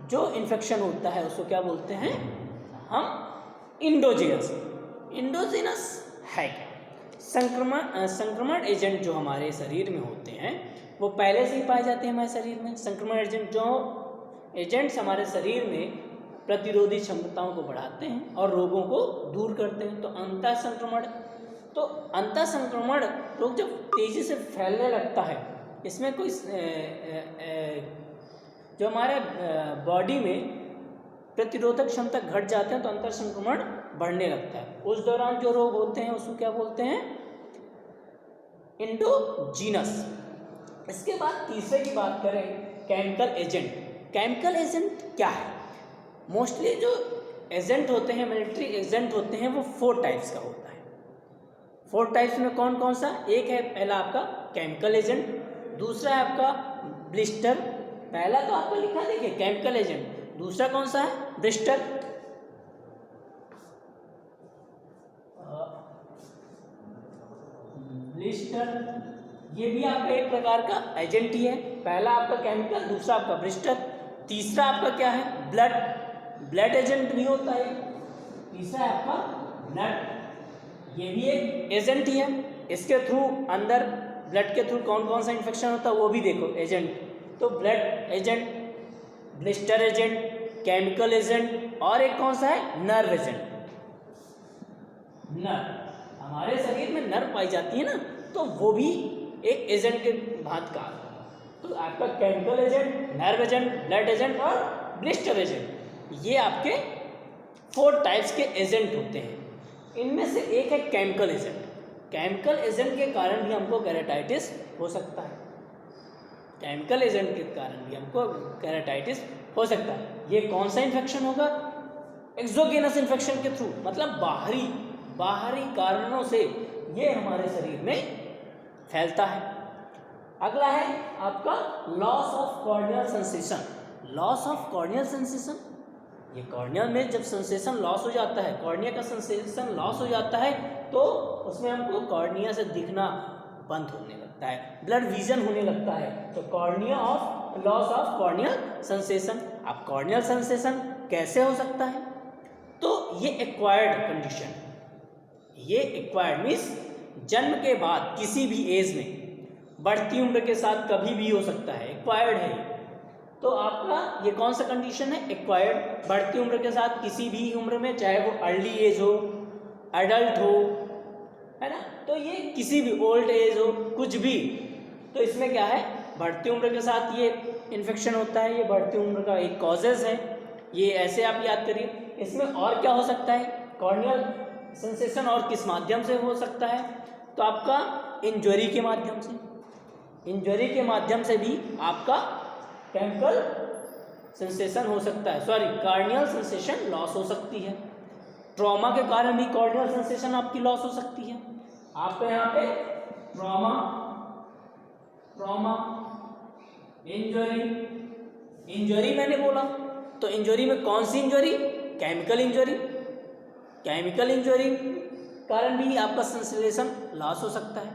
जो इन्फेक्शन होता है उसको क्या बोलते हैं हम इंडोजीनस है क्या? संक्रमण एजेंट जो हमारे शरीर में होते हैं वो पहले से ही पाए जाते हैं हमारे शरीर में। संक्रमण एजेंट जो एजेंट्स हमारे शरीर में प्रतिरोधी क्षमताओं को बढ़ाते हैं और रोगों को दूर करते हैं। तो अंतः संक्रमण रोग जब तेजी से फैलने लगता है, इसमें कोई जो हमारे बॉडी में प्रतिरोधक क्षमता घट जाते हैं तो अंतर संक्रमण बढ़ने लगता है। उस दौरान जो रोग होते हैं उसको क्या बोलते हैं इंडोजीनस। इसके बाद तीसरे की बात करें केमिकल एजेंट। केमिकल एजेंट क्या है? मोस्टली जो एजेंट होते हैं, मिलिट्री एजेंट होते हैं, वो 4 टाइप्स का होता है। 4 टाइप्स में कौन कौन सा? एक है पहला आपका केमिकल एजेंट, दूसरा है आपका ब्लिस्टर। पहला तो आपको लिखा देखिए केमिकल एजेंट, दूसरा कौन सा है? ब्लिस्टर। ये भी आपका एक प्रकार का एजेंट ही है। पहला आपका केमिकल, दूसरा आपका ब्लिस्टर, तीसरा आपका क्या है? ब्लड एजेंट भी होता है। तीसरा है आपका ब्लड, ये भी एक एजेंट ही है। इसके थ्रू अंदर ब्लड के थ्रू कौन कौन सा इन्फेक्शन होता है वो भी देखो एजेंट। तो blood agent, blister agent, chemical agent और एक कौन सा है? Nerve agent. नर्व, हमारे शरीर में नर्व पाई जाती है ना, तो वो भी एक एजेंट के भांति का। तो आपका chemical agent, nerve agent, blood agent और ब्लिस्टर एजेंट, ये आपके 4 टाइप्स के एजेंट होते हैं। इनमें से एक है केमिकल एजेंट। केमिकल एजेंट के कारण भी हमको केराटाइटिस हो सकता है। केमिकल एजेंट के कारण भी हमको केराटाइटिस हो सकता है। ये कौन सा इन्फेक्शन होगा? एक्सोगेनस इन्फेक्शन के थ्रू, मतलब बाहरी कारणों से ये हमारे शरीर में फैलता है। अगला है आपका loss of corneal sensation. Loss of corneal sensation, ये कॉर्निया में जब सेंसेशन लॉस हो जाता है, कॉर्निया का सेंसेशन लॉस हो जाता है, तो उसमें हमको कॉर्निया से दिखना बंद होने लगता है, ब्लड विजन होने लगता है। तो लॉस ऑफ कॉर्नियल सेंसेशन। अब कॉर्नियल सेंसेशन कैसे हो सकता है? तो ये एक्वायर्ड कंडीशन, ये एक्वायर्ड मीन्स जन्म के बाद किसी भी एज में, बढ़ती उम्र के साथ कभी भी हो सकता है, एक्वायर्ड है। तो आपका ये कौन सा कंडीशन है? एक्वायर्ड, बढ़ती उम्र के साथ किसी भी उम्र में, चाहे वो अर्ली एज हो, एडल्ट हो, है ना, तो ये किसी भी ओल्ड एज हो, कुछ भी। तो इसमें क्या है? बढ़ती उम्र के साथ ये इन्फेक्शन होता है। ये बढ़ती उम्र का एक कॉजेज है। ये ऐसे आप याद करिए। इसमें और क्या हो सकता है? कॉर्नियल सेंसेशन और किस माध्यम से हो सकता है? तो आपका इंजरी के माध्यम से, इंजरी के माध्यम से भी आपका केमिकल सेंसेशन हो सकता है, सॉरी कॉर्नियल सेंसेशन लॉस हो सकती है। ट्रॉमा के कारण भी कॉर्नियल सेंसेशन आपकी लॉस हो सकती है। आपके यहाँ पे ट्रॉमा, इंजरी मैंने बोला, तो इंजरी में कौन सी injury? Chemical injury. Chemical injury कारण भी आपका सेंसेशन लॉस हो सकता है।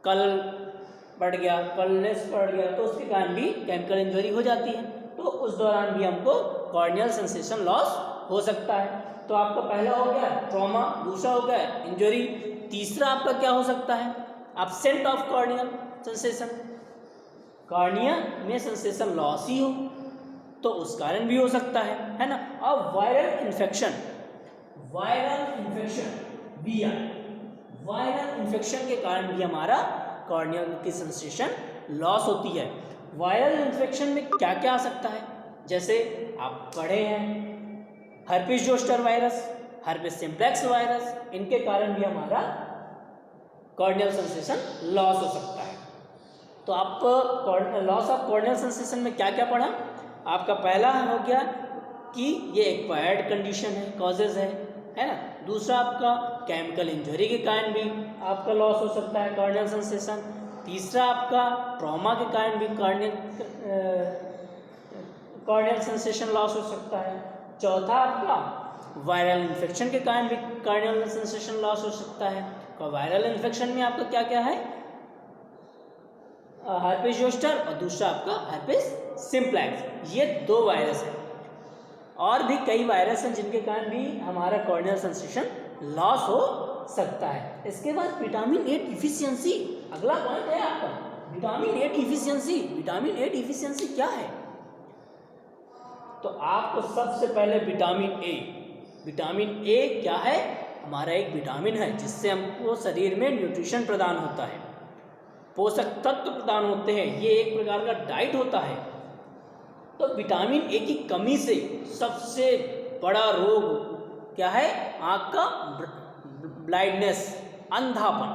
कलनेस बढ़ गया तो उसके कारण भी केमिकल इंजरी हो जाती है। तो उस दौरान भी हमको कॉर्नियल सेंसेशन लॉस हो सकता है। तो आपका पहला हो गया ट्रॉमा, दूसरा हो गया इंजरी, तीसरा आपका क्या हो सकता है? Absent of corneal sensation, cornea में सेंसेशन लॉस ही हो तो उस कारण भी हो सकता है ना। अब वायरल इन्फेक्शन वायरल इन्फेक्शन के कारण भी हमारा कॉर्नियल की सेंसेशन लॉस होती है। वायरल इन्फेक्शन में क्या क्या आ सकता है? जैसे आप पढ़े हैं herpes zoster virus, herpes simplex virus, इनके कारण भी हमारा कॉर्नियल सेंसेशन लॉस हो सकता है। तो आप लॉस ऑफ कॉर्नियल सेंसेशन में क्या क्या पढ़ा? आपका पहला हो गया कि ये एक्वायर्ड कंडीशन है, कॉजेज है ना। दूसरा आपका केमिकल इंजरी के कारण भी आपका लॉस हो सकता है कॉर्नियल सेंसेशन। तीसरा आपका ट्रॉमा के कारण भी कॉर्नियल सेंसेशन लॉस हो सकता है। चौथा आपका वायरल इन्फेक्शन के कारण भी कॉर्नियल सेंसेशन लॉस हो सकता है। तो वायरल इन्फेक्शन में आपका क्या क्या है? हर्पिस जोस्टर और दूसरा आपका हर्पिस सिंप्लेक्स, ये 2 वायरस हैं। और भी कई वायरस हैं जिनके कारण भी हमारा कॉर्नियल सेंसेशन लॉस हो सकता है। इसके बाद विटामिन ए डिफिशियंसी, अगला पॉइंट है आपका vitamin A deficiency. Vitamin A deficiency क्या है? तो आपको सबसे पहले विटामिन ए क्या है? हमारा एक विटामिन है जिससे हमको शरीर में न्यूट्रिशन प्रदान होता है, पोषक तत्व प्रदान होते हैं, ये एक प्रकार का डाइट होता है। तो विटामिन ए की कमी से सबसे बड़ा रोग क्या है? आँख का ब्लाइंडनेस, अंधापन।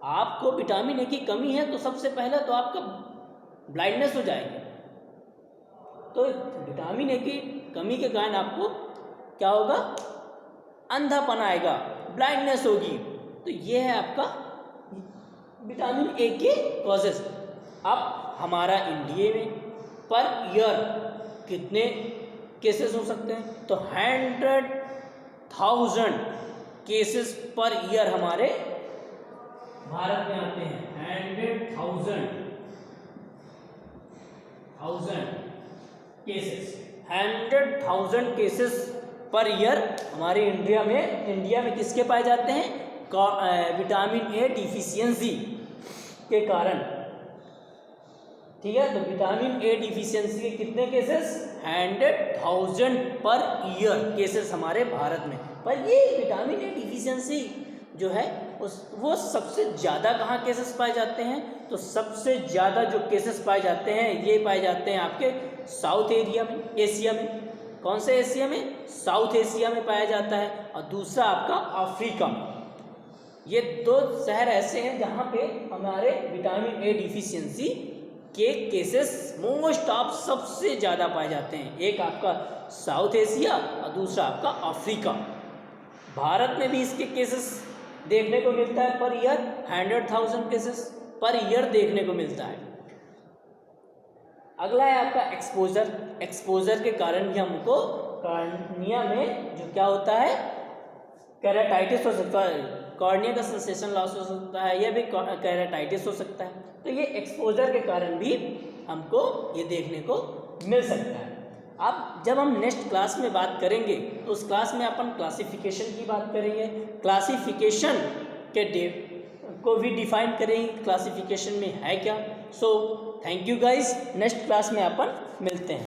आपको विटामिन ए की कमी है तो सबसे पहले तो आपका ब्लाइंडनेस हो जाएगी। तो विटामिन ए की कमी के कारण आपको क्या होगा? अंधापन आएगा, ब्लाइंडनेस होगी। तो ये है आपका विटामिन ए के कॉजेस। अब हमारा इंडिया में पर ईयर कितने केसेस हो सकते हैं? तो 100,000 केसेस पर ईयर हमारे भारत में आते हैं। 100,000 केसेस पर ईयर हमारे इंडिया में किसके पाए जाते हैं? विटामिन ए डिफिशियंसी के कारण। ठीक है, तो विटामिन ए डिफिशियंसी के कितने केसेस? 100,000 पर ईयर केसेस हमारे भारत में। पर ये विटामिन ए डिफिशियंसी जो है वो सबसे ज़्यादा कहाँ केसेस पाए जाते हैं? तो सबसे ज़्यादा जो केसेस पाए जाते हैं ये पाए जाते हैं आपके साउथ एरिया में, एशिया में। कौन से एशिया में? साउथ एशिया में पाया जाता है। और दूसरा आपका अफ्रीका में। ये 2 शहर ऐसे हैं जहाँ पे हमारे विटामिन ए डिफिशियंसी के केसेस मोस्ट ऑफ सबसे ज़्यादा पाए जाते हैं। एक आपका साउथ एशिया और दूसरा आपका अफ्रीका। भारत में भी इसके केसेस देखने को मिलता है per year, 100,000 cases per year देखने को मिलता है। अगला है आपका एक्सपोजर के कारण भी हमको कॉर्निया में जो क्या होता है? केराटाइटिस हो सकता है, कॉर्निया का सेंसेशन लॉस हो सकता है, यह भी केराटाइटिस हो सकता है। तो ये एक्सपोजर के कारण भी हमको ये देखने को मिल सकता है। अब जब हम नेक्स्ट क्लास में बात करेंगे तो उस क्लास में अपन क्लासिफिकेशन की बात करेंगे, क्लासिफिकेशन के को भी डिफाइन करेंगे, क्लासिफिकेशन में है क्या। So thank you guys, next class में अपन मिलते हैं।